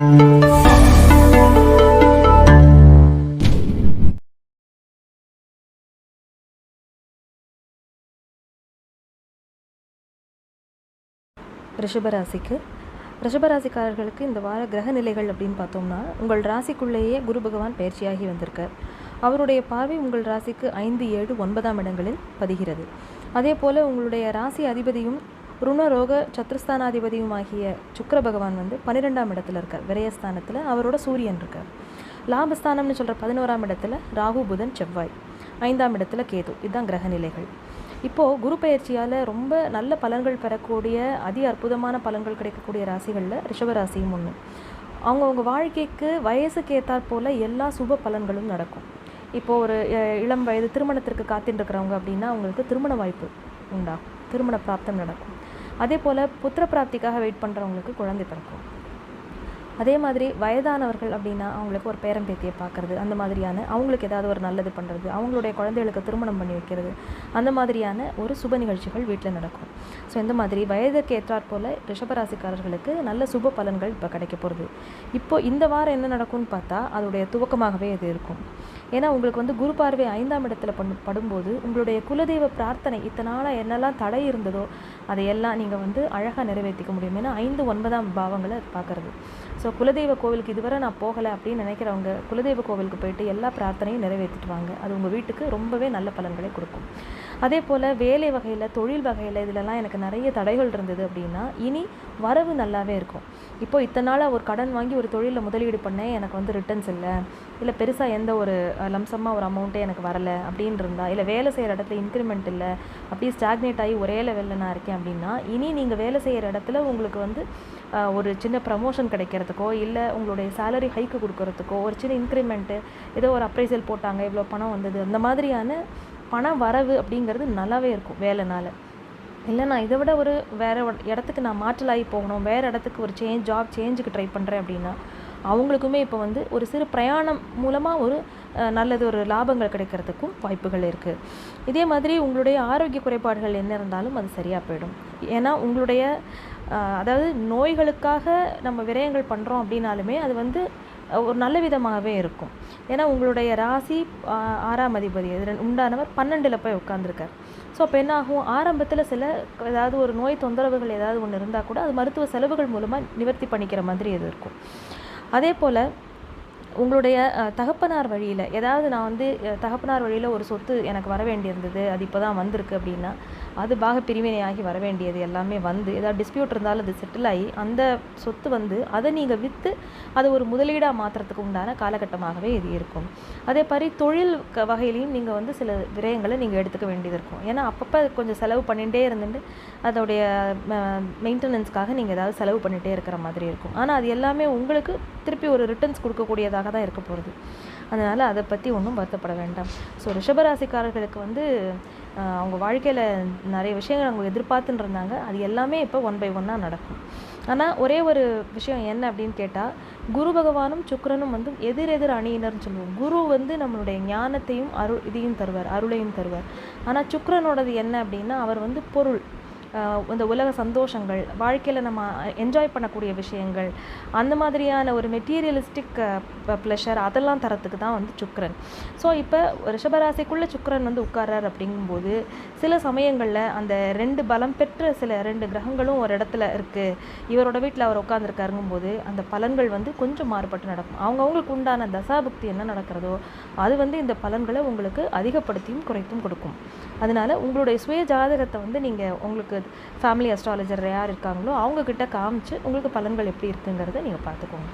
ரிஷபராசிக்காரர்களுக்கு இந்த வார கிரக நிலைகள் அப்படின்னு பார்த்தோம்னா, உங்கள் ராசிக்குள்ளேயே குரு பகவான் பயிற்சியாகி வந்திருக்கார். அவருடைய பார்வை உங்கள் ராசிக்கு 5, 7, 9ஆம் இடங்களில் பதிகிறது. அதே போல் உங்களுடைய ராசி அதிபதியும் ருணரோக சத்ருஸ்தானாதிபதியும் ஆகிய சுக்கிர பகவான் 12ஆம் இடத்துல இருக்கார். விரயஸ்தானத்தில் அவரோட சூரியன் இருக்கார். லாபஸ்தானம்னு சொல்கிற 11ஆம் இடத்துல ராகு, புதன், செவ்வாய், 5ஆம் இடத்துல கேது. இதுதான் கிரக நிலைகள். இப்போது குரு பயிற்சியால் ரொம்ப நல்ல பலன்கள் பெறக்கூடிய அற்புதமான பலன்கள் கிடைக்கக்கூடிய ராசிகளில் ரிஷபராசியும் ஒன்று. அவங்கவுங்க வாழ்க்கைக்கு வயசுக்கு ஏற்றாற் போல் எல்லா சுப பலன்களும் நடக்கும். இப்போது ஒரு இளம் வயது திருமணத்திற்கு காத்துட்டுருக்கிறவங்க அப்படின்னா அவங்களுக்கு திருமண வாய்ப்பு உண்டாகும், திருமண பிராப்தம் நடக்கும். அதே போல் புத்திர பிராப்திக்காக வெயிட் பண்ணுறவங்களுக்கு குழந்தை பிறக்கும். அதே மாதிரி வயதானவர்கள் அப்படின்னா அவங்களுக்கு ஒரு பேரம் பேத்தியை பார்க்குறது, அந்த மாதிரியான அவங்களுக்கு ஏதாவது ஒரு நல்லது பண்ணுறது, அவங்களுடைய குழந்தைகளுக்கு திருமணம் பண்ணி வைக்கிறது, அந்த மாதிரியான ஒரு சுப நிகழ்ச்சிகள் வீட்டில் நடக்கும். ஸோ இந்த மாதிரி வயதுக்கு ஏற்றாற் போல் ரிஷபராசிக்காரர்களுக்கு நல்ல சுப பலன்கள் இப்போ கிடைக்க போகிறது. இப்போது இந்த வாரம் என்ன நடக்கும்னு பார்த்தா அதோடைய துவக்கமாகவே இது இருக்கும். ஏன்னா உங்களுக்கு குரு பார்வை 5ஆம் இடத்துல படும்போது உங்களுடைய குலதெய்வ பிரார்த்தனை இத்தனால என்னெல்லாம் தடை இருந்ததோ அதையெல்லாம் நீங்கள் அழகாக நிறைவேற்றிக்க முடியும். ஏன்னா 5, 9ஆம் பாவங்களை பார்க்குறது. ஸோ குலதெய்வ கோவிலுக்கு இதுவரை நான் போகலை அப்படின்னு நினைக்கிறவங்க குலதெய்வ கோவிலுக்கு போயிட்டு எல்லா பிரார்த்தனையும் நிறைவேற்றிட்டு வாங்க. அது உங்கள் வீட்டுக்கு ரொம்பவே நல்ல பலன்களை கொடுக்கும். அதே போல் வேலை வகையில், தொழில் வகையில் இதிலெல்லாம் எனக்கு நிறைய தடைகள் இருந்தது அப்படின்னா இனி வரவு நல்லாவே இருக்கும். இப்போது இத்தனை நாளாக ஒரு கடன் வாங்கி ஒரு தொழிலில் முதலீடு பண்ணேன், எனக்கு ரிட்டர்ன்ஸ் இல்லை பெருசாக எந்த ஒரு லம்சமாக ஒரு அமௌண்ட்டே எனக்கு வரலை அப்படின்னு இருந்தால், இல்லை வேலை செய்கிற இடத்துல இன்க்ரிமெண்ட் இல்லை, அப்படியே ஸ்டாக்னேட் ஆகி ஒரே லெவலில் நான் இருக்கேன் அப்படின்னா இனி நீங்கள் வேலை செய்கிற இடத்துல உங்களுக்கு ஒரு சின்ன ப்ரமோஷன் கிடைக்கிறதுக்கோ, இல்லை உங்களுடைய சேலரி ஹைக்கு கொடுக்கறதுக்கோ, ஒரு சின்ன இன்க்ரிமெண்ட்டு, ஏதோ ஒரு அப்ரைசல் போட்டாங்க, இவ்வளோ பணம் வந்தது, அந்த மாதிரியான பண வரவு அப்படிங்கிறது நல்லாவே இருக்கும் வேலைனால. இல்லை நான் இதை விட ஒரு வேறு இடத்துக்கு நான் மாற்றலாகி போகணும், வேறு இடத்துக்கு ஒரு ஜாப் சேஞ்சுக்கு ட்ரை பண்ணுறேன் அப்படின்னா அவங்களுக்குமே இப்போ ஒரு சிறு பிரயாணம் மூலமாக ஒரு நல்லது ஒரு லாபங்கள் கிடைக்கிறதுக்கும் வாய்ப்புகள் இருக்குது. இதே மாதிரி உங்களுடைய ஆரோக்கிய குறைபாடுகள் என்ன இருந்தாலும் அது சரியாக போயிடும். ஏன்னா உங்களுடைய அதாவது நோய்களுக்காக நம்ம விரயங்கள் பண்ணுறோம் அப்படின்னாலுமே அது ஒரு நல்ல விதமாகவே இருக்கும். ஏன்னா உங்களுடைய ராசி 6ஆம் அதிபதி உண்டானவர் 12ல் போய் உட்காந்துருக்கார். ஸோ அப்போ என்ன ஆகும், ஆரம்பத்தில் ஏதாவது ஒரு நோய் தொந்தரவுகள் ஏதாவது ஒன்று இருந்தால் கூட அது மருத்துவ செலவுகள் மூலமாக நிவர்த்தி பண்ணிக்கிற மாதிரி இது இருக்கும். அதே போல் உங்களுடைய தகப்பனார் வழியில் ஏதாவது நான் தகப்பனார் வழியில் ஒரு சொத்து எனக்கு வர வேண்டியிருந்தது, அது இப்போ தான் வந்திருக்கு அப்படின்னா அது பாக பிரிவினையாகி வர வேண்டியது எல்லாமே ஏதாவது டிஸ்பியூட் இருந்தாலும் அது செட்டில் ஆகி அந்த சொத்து அதை நீங்கள் விற்று அதை ஒரு முதலீடாக மாற்றுறதுக்கு உண்டான காலகட்டமாகவே இது இருக்கும். அதே மாதிரி தொழில் வகையிலையும் நீங்கள் சில விரயங்களை நீங்கள் எடுத்துக்க வேண்டியது இருக்கும். ஏன்னா அப்பப்போ கொஞ்சம் செலவு பண்ணிகிட்டே இருந்துட்டு அதோடைய மெயின்டெனன்ஸ்க்காக நீங்கள் ஏதாவது செலவு பண்ணிகிட்டே இருக்கிற மாதிரி இருக்கும். ஆனால் அது எல்லாமே உங்களுக்கு திருப்பி ஒரு ரிட்டர்ன்ஸ் கொடுக்கக்கூடியதாக தான் இருக்க போகிறது. அதனால் அதை பற்றி ஒன்றும் வருத்தப்பட வேண்டாம். ஸோ ரிஷபராசிக்காரர்களுக்கு அவங்க வாழ்க்கையில் நிறைய விஷயங்கள் அவங்க எதிர்பார்த்துன்னு இருந்தாங்க, அது எல்லாமே இப்போ 1 by 1 நடக்கும். ஆனால் ஒரே ஒரு விஷயம் என்ன அப்படின்னு கேட்டால், குரு பகவானும் சுக்கிரனும் எதிரெதிர் அணியினர்னு சொல்லுவோம். குரு நம்மளுடைய ஞானத்தையும் இதையும் தருவார், அருளையும் தருவார். ஆனால் சுக்கிரனோடது என்ன அப்படின்னா அவர் பொருள், இந்த உலக சந்தோஷங்கள், வாழ்க்கையில் நம்ம என்ஜாய் பண்ணக்கூடிய விஷயங்கள், அந்த மாதிரியான ஒரு மெட்டீரியலிஸ்டிக் ப்ளஷர் அதெல்லாம் தரத்துக்கு தான் சுக்கிரன். ஸோ இப்போ ரிஷபராசிக்குள்ளே சுக்கிரன் உட்கார்றார் அப்படிங்கும்போது சில சமயங்களில் அந்த 2 பலம் பெற்ற 2 கிரகங்களும் ஒரு இடத்துல இருக்குது, இவரோட வீட்டில் அவர் உட்காந்துருக்காருங்கும்போது அந்த பலன்கள் கொஞ்சம் மாறுபட்டு நடக்கும். அவங்கவுங்களுக்கு உண்டான தசாபுக்தி என்ன நடக்கிறதோ அது இந்த பலன்களை உங்களுக்கு அதிகப்படுத்தியும் குறைத்தும் கொடுக்கும். அதனால் உங்களுடைய சுய ஜாதகத்தை நீங்கள் உங்களுக்கு ஃபேமிலி அஸ்ட்ராலஜர் யார் இருக்காங்களோ அவங்கக்கிட்ட காமிச்சு உங்களுக்கு பலன்கள் எப்படி இருக்குங்கிறத நீங்கள் பார்த்துக்கோங்க.